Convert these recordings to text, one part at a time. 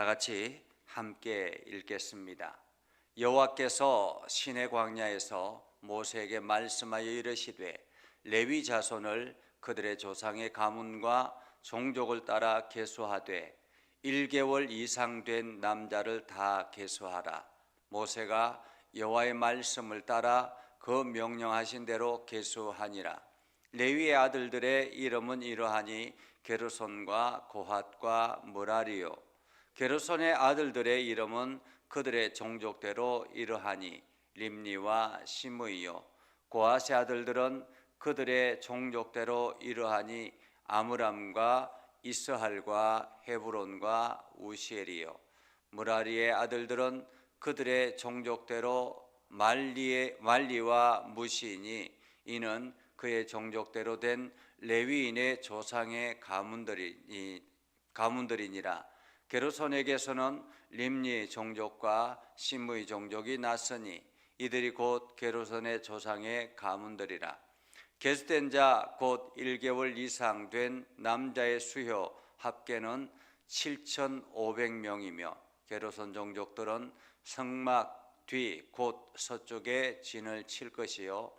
다 같이 함께 읽겠습니다. 여호와께서 시내 광야에서 모세에게 말씀하여 이르시되 레위 자손을 그들의 조상의 가문과 종족을 따라 계수하되 1개월 이상 된 남자를 다 계수하라. 모세가 여호와의 말씀을 따라 그 명령하신 대로 계수하니라. 레위의 아들들의 이름은 이러하니 게르손과 고핫과 므라리요. 게르손의 아들들의 이름은 그들의 종족대로 이러하니 림니와 시므이요. 고핫의 아들들은 그들의 종족대로 이러하니 아므람과 이스할과 헤브론과 우시엘이요. 므라리의 아들들은 그들의 종족대로 말리와 무시이니 이는 그의 종족대로 된 레위인의 조상의 가문들이니라. 게르손에게서는 림니 종족과 시므이 종족이 났으니 이들이 곧 게르손의 조상의 가문들이라. 계수된 자 곧 1개월 이상 된 남자의 수효 합계는 7,500명이며 게르손 종족들은 성막 뒤 곧 서쪽에 진을 칠 것이요.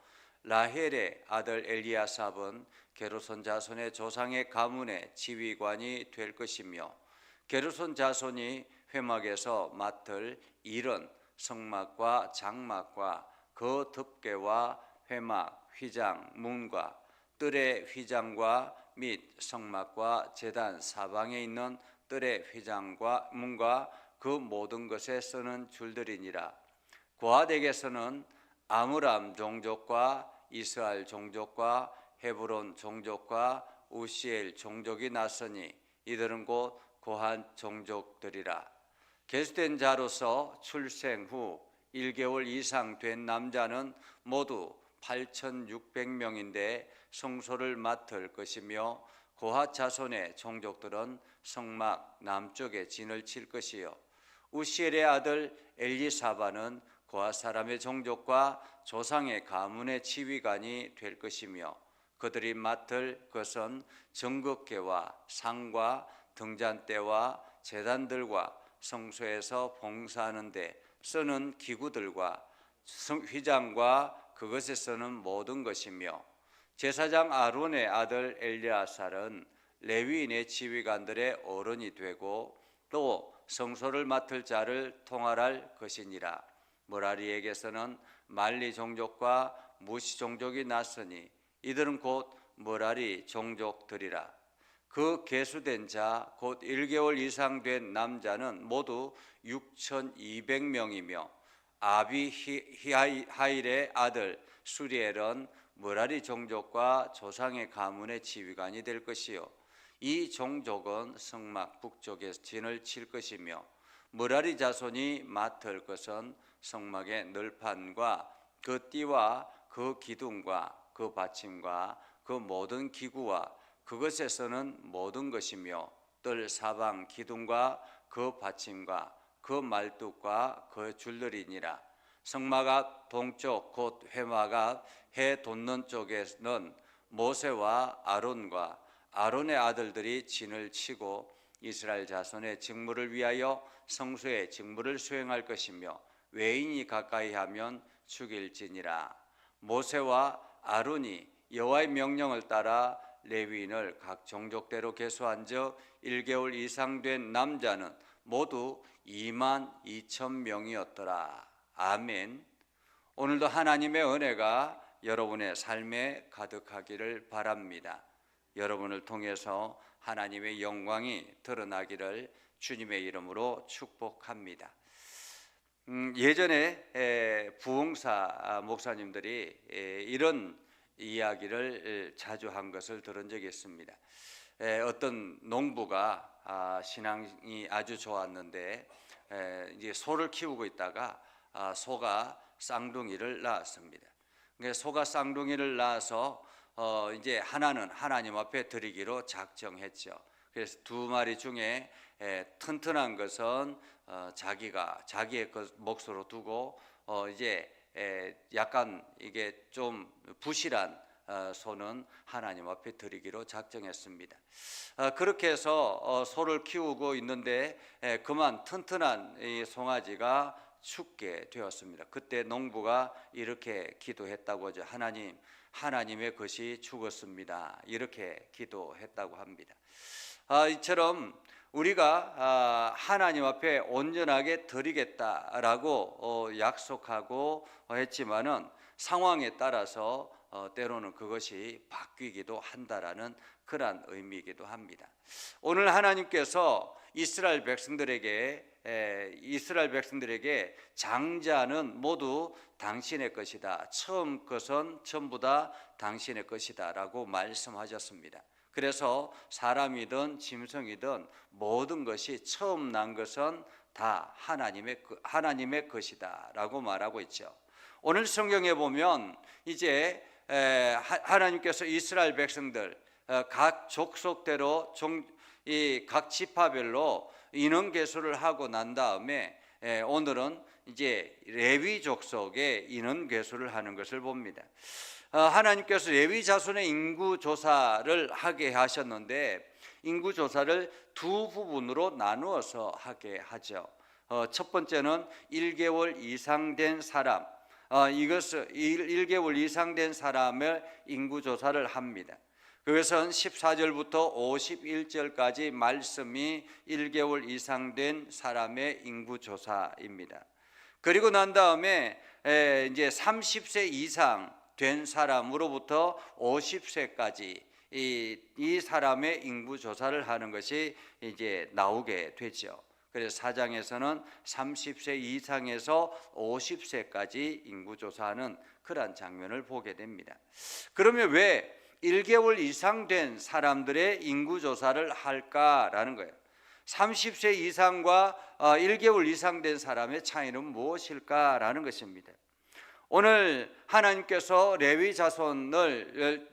라헬의 아들 엘리아삽은 게르손 자손의 조상의 가문의 지휘관이 될 것이며 게르손 자손이 회막에서 맡을 일은 성막과 장막과 그 덮개와 회막, 휘장, 문과 뜰의 휘장과 및 성막과 제단 사방에 있는 뜰의 휘장과 문과 그 모든 것에 쓰는 줄들이니라. 고핫에게서는 아므람 종족과 이스할 종족과 헤브론 종족과 우시엘 종족이 났으니 이들은 곧 고핫 종족들이라. 계수된 자로서 출생 후 1개월 이상 된 남자는 모두 8,600명인데 성소를 맡을 것이며 고핫 자손의 종족들은 성막 남쪽에 진을 칠 것이요. 우시엘의 아들 엘리사바는 고핫 사람의 종족과 조상의 가문의 지휘관이 될 것이며 그들이 맡을 것은 정극계와 상과 등잔대와 제단들과 성소에서 봉사하는 데 쓰는 기구들과 휘장과 그것에 쓰는 모든 것이며 제사장 아론의 아들 엘리아살은 레위인의 지휘관들의 어른이 되고 또 성소를 맡을 자를 통할할 것이니라. 므라리에게서는 말리 종족과 무시 종족이 났으니 이들은 곧 므라리 종족들이라. 그 계수된 자 곧 1개월 이상 된 남자는 모두 6,200명이며 아비하일의 아들 수리엘은 므라리 종족과 조상의 가문의 지휘관이 될 것이요. 이 종족은 성막 북쪽에 진을 칠 것이며 므라리 자손이 맡을 것은 성막의 널판과 그 띠와 그 기둥과 그 받침과 그 모든 기구와 그것에 쓰는 모든 것이며 뜰 사방 기둥과 그 받침과 그 말뚝과 그 줄들이니라. 성막 앞 동쪽 곧 회막 앞 해 돋는 쪽에는 모세와 아론과 아론의 아들들이 진을 치고 이스라엘 자손의 직무를 위하여 성소의 직무를 수행할 것이며 외인이 가까이 하면 죽일지니라. 모세와 아론이 여호와의 명령을 따라 레위인을 각 종족대로 계수한즉 1개월 이상 된 남자는 모두 22,000명이었더라. 아멘. 오늘도 하나님의 은혜가 여러분의 삶에 가득하기를 바랍니다. 여러분을 통해서 하나님의 영광이 드러나기를 주님의 이름으로 축복합니다. 예전에 부흥사 목사님들이 이런 이야기를 자주 한 것을 들은 적이 있습니다. 어떤 농부가 신앙이 아주 좋았는데 이제 소를 키우고 있다가 소가 쌍둥이를 낳았습니다. 소가 쌍둥이를 낳아서 이제 하나는 하나님 앞에 드리기로 작정했죠. 그래서 두 마리 중에 튼튼한 것은 자기의 몫으로 두고 이제 약간 이게 좀 부실한 소는 하나님 앞에 드리기로 작정했습니다. 그렇게 해서 소를 키우고 있는데 그만 튼튼한 이 송아지가 죽게 되었습니다. 그때 농부가 이렇게 기도했다고 하죠. 하나님의 것이 죽었습니다. 이렇게 기도했다고 합니다. 이처럼 우리가 하나님 앞에 온전하게 드리겠다라고 약속하고 했지만은 상황에 따라서 때로는 그것이 바뀌기도 한다라는 그러한 의미이기도 합니다. 오늘 하나님께서 이스라엘 백성들에게 장자는 모두 당신의 것이다. 처음 것은 전부 다 당신의 것이다 라고 말씀하셨습니다. 그래서 사람이든 짐승이든 모든 것이 처음 난 것은 다 하나님의 것이다 라고 말하고 있죠. 오늘 성경에 보면 이제 하나님께서 이스라엘 백성들 각 족속대로 각 지파별로 인원 계수를 하고 난 다음에 오늘은 이제 레위 족속의 인원 계수를 하는 것을 봅니다. 하나님께서 레위 자손의 인구 조사를 하게 하셨는데 인구 조사를 두 부분으로 나누어서 하게 하죠. 첫 번째는 1개월 이상 된 사람, 이것을 1개월 이상 된 사람을 인구 조사를 합니다. 그것은 14절부터 51절까지 말씀이 1개월 이상 된 사람의 인구 조사입니다. 그리고 난 다음에 이제 30세 이상 된 사람으로부터 50세까지 이 사람의 인구 조사를 하는 것이 이제 나오게 되죠. 그래서 4장에서는 30세 이상에서 50세까지 인구 조사하는 그러한 장면을 보게 됩니다. 그러면 왜 1개월 이상 된 사람들의 인구 조사를 할까라는 거예요. 30세 이상과 1개월 이상 된 사람의 차이는 무엇일까라는 것입니다. 오늘 하나님께서 레위 자손을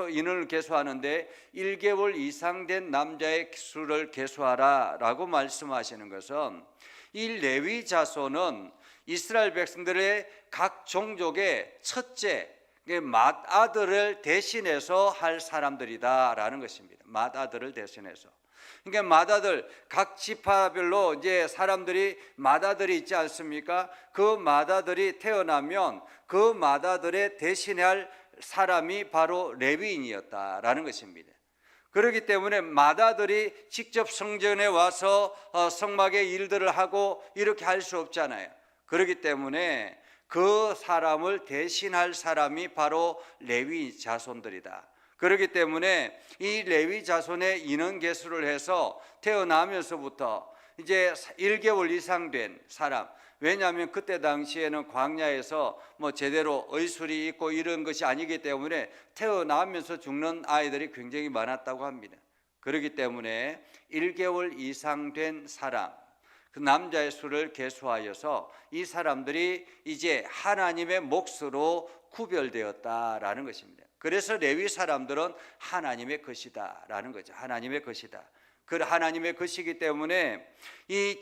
인원을 계수하는데 1개월 이상 된 남자의 수를 계수하라 라고 말씀하시는 것은 이 레위 자손은 이스라엘 백성들의 각 종족의 첫째 맏아들을 대신해서 할 사람들이다 라는 것입니다. 맏아들을 대신해서. 그러니까 맏아들, 각 지파별로 이제 사람들이 맏아들이 있지 않습니까? 그 맏아들이 태어나면 그 맏아들의 대신할 사람이 바로 레위인이었다라는 것입니다. 그렇기 때문에 맏아들이 직접 성전에 와서 성막의 일들을 하고 이렇게 할 수 없잖아요. 그렇기 때문에 그 사람을 대신할 사람이 바로 레위 자손들이다. 그렇기 때문에 이 레위 자손의 인원 계수를 해서 태어나면서부터 이제 1개월 이상 된 사람, 왜냐하면 그때 당시에는 광야에서 뭐 제대로 의술이 있고 이런 것이 아니기 때문에 태어나면서 죽는 아이들이 굉장히 많았다고 합니다. 그렇기 때문에 1개월 이상 된 사람, 그 남자의 수를 계수하여서 이 사람들이 이제 하나님의 몫으로 구별되었다라는 것입니다. 그래서 레위 사람들은 하나님의 것이다라는 거죠. 하나님의 것이다. 그 하나님의 것이기 때문에 이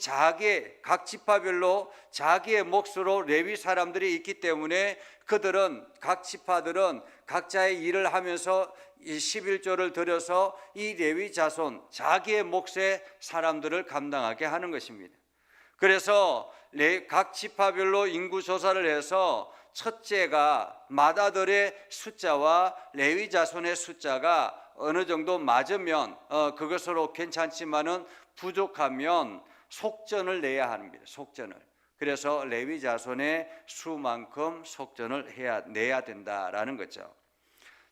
각 지파별로 자기의 몫으로 레위 사람들이 있기 때문에 그들은 각 지파들은 각자의 일을 하면서 이 11조를 들여서 이 레위 자손 자기의 몫의 사람들을 감당하게 하는 것입니다. 그래서 각 지파별로 인구 조사를 해서 첫째가 맏아들의 숫자와 레위 자손의 숫자가 어느 정도 맞으면 그것으로 괜찮지만은 부족하면 속전을 내야 합니다. 속전을. 그래서 레위 자손의 수만큼 속전을 내야 된다라는 거죠.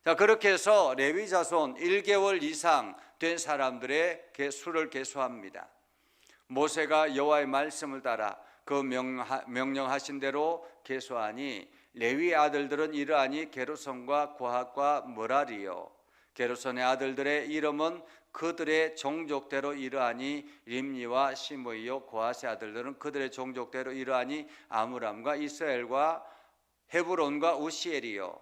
자, 그렇게 해서 레위 자손 1개월 이상 된 사람들의 수를 계수합니다. 모세가 여호와의 말씀을 따라 그 명령하신 대로 계수하니 레위 아들들은 이러하니 게르손과 고핫과 므라리요. 게르손의 아들들의 이름은 그들의 종족대로 이러하니 림니와 시므이요. 고핫의 아들들은 그들의 종족대로 이러하니 아므람과 이스라엘과 헤브론과 우시엘이요.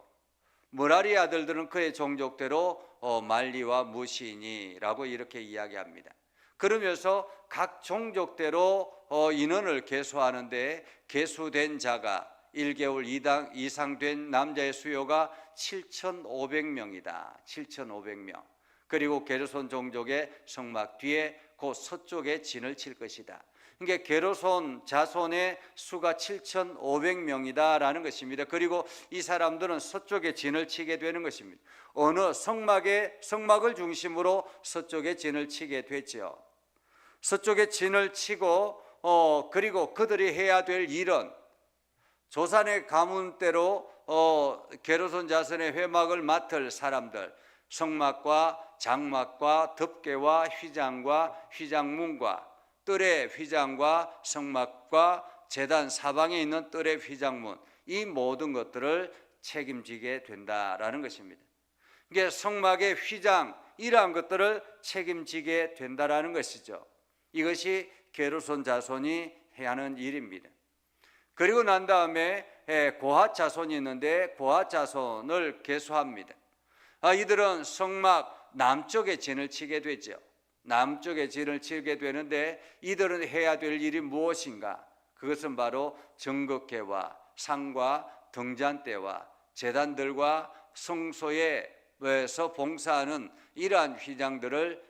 므라리 아들들은 그의 종족대로 말리와 무시니라고 이렇게 이야기합니다. 그러면서 각 종족대로 인원을 계수하는데 계수된 자가 1개월 이상 된 남자의 수요가 7,500명이다. 7,500명. 그리고 게르손 종족의 성막 뒤에 그 서쪽에 진을 칠 것이다. 그러니까 게르손 자손의 수가 7,500명이다라는 것입니다. 그리고 이 사람들은 서쪽에 진을 치게 되는 것입니다. 어느 성막을 중심으로 서쪽에 진을 치게 되죠. 서쪽에 진을 치고 그리고 그들이 해야 될 일은 조상의 가문대로 게르손 자손의 회막을 맡을 사람들, 성막과 장막과 덮개와 휘장과 휘장문과 뜰의 휘장과 성막과 제단 사방에 있는 뜰의 휘장문, 이 모든 것들을 책임지게 된다라는 것입니다. 이게 성막의 휘장 이러한 것들을 책임지게 된다라는 것이죠. 이것이 게르손 자손이 해야 하는 일입니다. 그리고 난 다음에 고핫 자손이 있는데 고핫 자손을 계수합니다. 이들은 성막 남쪽에 진을 치게 되죠. 남쪽에 진을 치게 되는데 이들은 해야 될 일이 무엇인가? 그것은 바로 정극회와 상과 등잔대와 제단들과 성소에서 봉사하는 이러한 휘장들을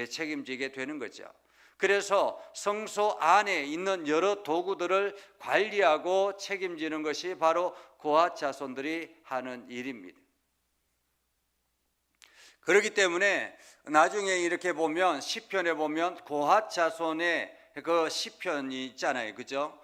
책임지게 되는 거죠. 그래서 성소 안에 있는 여러 도구들을 관리하고 책임지는 것이 바로 고핫 자손들이 하는 일입니다. 그렇기 때문에 나중에 이렇게 보면 시편에 보면 고핫 자손의 그 시편이 있잖아요, 그죠?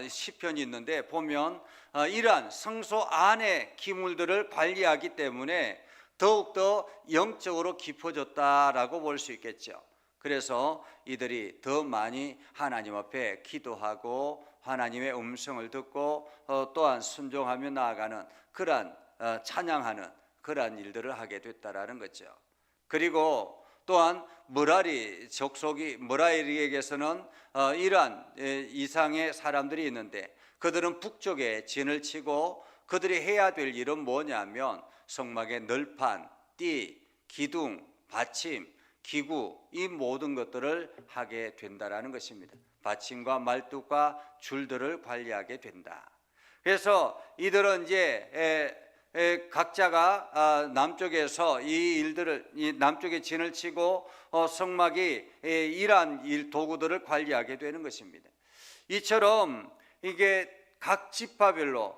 시편이 있는데 보면 이러한 성소 안의 기물들을 관리하기 때문에 더욱더 영적으로 깊어졌다라고 볼 수 있겠죠. 그래서 이들이 더 많이 하나님 앞에 기도하고 하나님의 음성을 듣고 또한 순종하며 나아가는 그러한 찬양하는 그러한 일들을 하게 됐다라는 거죠. 그리고 또한 므라리 족속이 므라리에게서는 이러한 이상의 사람들이 있는데 그들은 북쪽에 진을 치고 그들이 해야 될 일은 뭐냐면 성막의 널판, 띠, 기둥, 받침, 기구 이 모든 것들을 하게 된다라는 것입니다. 받침과 말뚝과 줄들을 관리하게 된다. 그래서 이들은 이제 각자가 남쪽에서 이 일들을 남쪽에 진을 치고 성막이 이러한 일 도구들을 관리하게 되는 것입니다. 이처럼 이게 각 지파별로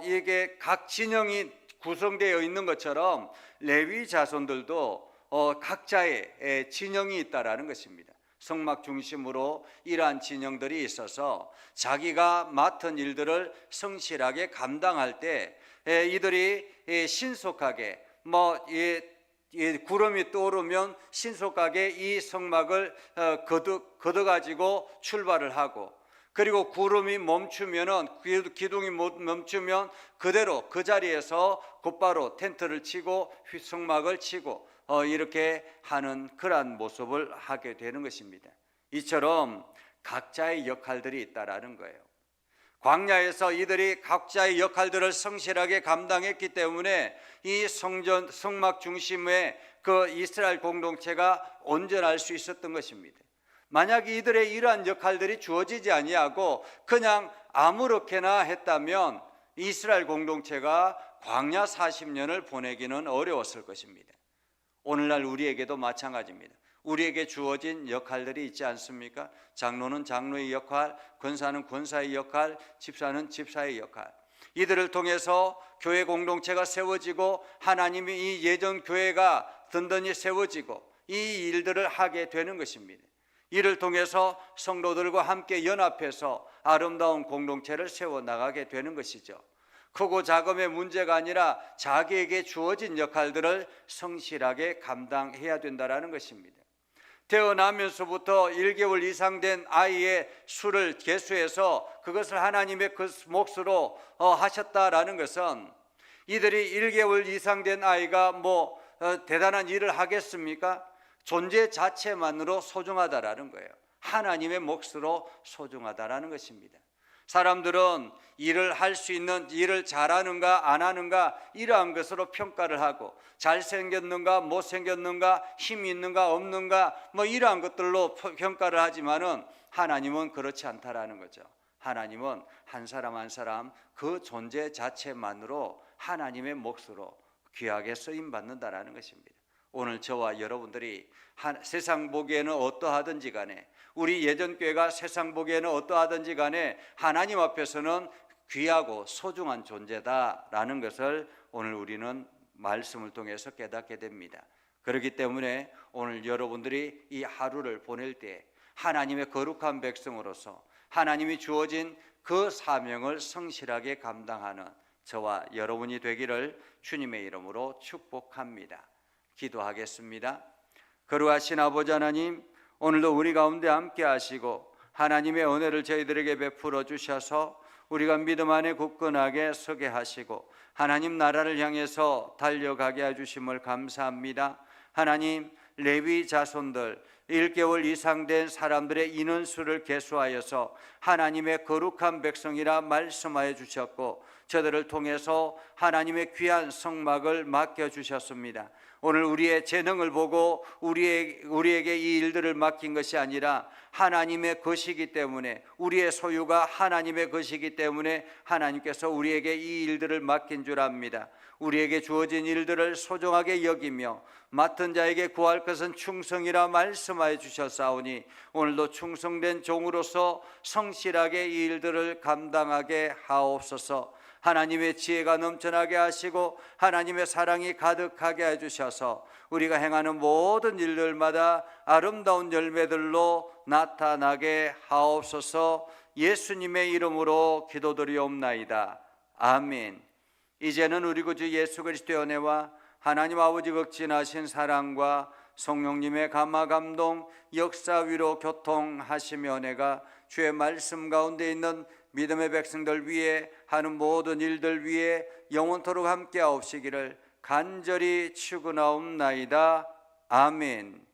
이게 각 진영이 구성되어 있는 것처럼 레위 자손들도 각자의 진영이 있다라는 것입니다. 성막 중심으로 이러한 진영들이 있어서 자기가 맡은 일들을 성실하게 감당할 때 이들이 신속하게 구름이 떠오르면 신속하게 이 성막을 걷어가지고 출발을 하고 그리고 구름이 멈추면은 기둥이 멈추면 그대로 그 자리에서 곧바로 텐트를 치고 성막을 치고 이렇게 하는 그러한 모습을 하게 되는 것입니다. 이처럼 각자의 역할들이 있다라는 거예요. 광야에서 이들이 각자의 역할들을 성실하게 감당했기 때문에 이 성막 중심의 그 이스라엘 공동체가 온전할 수 있었던 것입니다. 만약 이들의 이러한 역할들이 주어지지 아니하고 그냥 아무렇게나 했다면 이스라엘 공동체가 광야 40년을 보내기는 어려웠을 것입니다. 오늘날 우리에게도 마찬가지입니다. 우리에게 주어진 역할들이 있지 않습니까? 장로는 장로의 역할, 권사는 권사의 역할, 집사는 집사의 역할. 이들을 통해서 교회 공동체가 세워지고 하나님이 이 예전 교회가 든든히 세워지고 이 일들을 하게 되는 것입니다. 이를 통해서 성도들과 함께 연합해서 아름다운 공동체를 세워나가게 되는 것이죠. 크고 작음의 문제가 아니라 자기에게 주어진 역할들을 성실하게 감당해야 된다는 것입니다. 태어나면서부터 1개월 이상 된 아이의 수를 계수해서 그것을 하나님의 그 몫으로 하셨다라는 것은 이들이 1개월 이상 된 아이가 대단한 일을 하겠습니까? 존재 자체만으로 소중하다라는 거예요. 하나님의 몫으로 소중하다라는 것입니다. 사람들은 일을 할 수 있는 일을 잘하는가 안 하는가 이러한 것으로 평가를 하고 잘생겼는가 못생겼는가 힘이 있는가 없는가 이러한 것들로 평가를 하지만은 하나님은 그렇지 않다라는 거죠. 하나님은 한 사람 한 사람 그 존재 자체만으로 하나님의 몫으로 귀하게 쓰임 받는다라는 것입니다. 오늘 저와 여러분들이 세상 보기에는 어떠하든지 간에, 우리 예전교회가 세상 보기에는 어떠하든지 간에 하나님 앞에서는 귀하고 소중한 존재다라는 것을 오늘 우리는 말씀을 통해서 깨닫게 됩니다. 그렇기 때문에 오늘 여러분들이 이 하루를 보낼 때 하나님의 거룩한 백성으로서 하나님이 주어진 그 사명을 성실하게 감당하는 저와 여러분이 되기를 주님의 이름으로 축복합니다. 기도하겠습니다. 거룩하신 아버지 하나님, 오늘도 우리 가운데 함께 하시고 하나님의 은혜를 저희들에게 베풀어 주셔서 우리가 믿음 안에 굳건하게 서게 하시고 하나님 나라를 향해서 달려가게 해주심을 감사합니다. 하나님, 레위 자손들 1개월 이상 된 사람들의 인원수를 계수하여서 하나님의 거룩한 백성이라 말씀하여 주셨고 저들을 통해서 하나님의 귀한 성막을 맡겨주셨습니다. 오늘 우리의 재능을 보고 우리에게 이 일들을 맡긴 것이 아니라 하나님의 것이기 때문에, 우리의 소유가 하나님의 것이기 때문에 하나님께서 우리에게 이 일들을 맡긴 줄 압니다. 우리에게 주어진 일들을 소중하게 여기며 맡은 자에게 구할 것은 충성이라 말씀하여 주셨사오니 오늘도 충성된 종으로서 성실하게 이 일들을 감당하게 하옵소서. 하나님의 지혜가 넘쳐나게 하시고 하나님의 사랑이 가득하게 해주셔서 우리가 행하는 모든 일들마다 아름다운 열매들로 나타나게 하옵소서. 예수님의 이름으로 기도드리옵나이다. 아멘. 이제는 우리 구주 예수 그리스도의 은혜와 하나님 아버지 극진하신 사랑과 성령님의 감화 감동 역사 위로 교통하시며 은혜가 주의 말씀 가운데 있는 믿음의 백성들 위해 하는 모든 일들 위해 영원토록 함께 하옵시기를 간절히 축원하옵나이다. 아멘.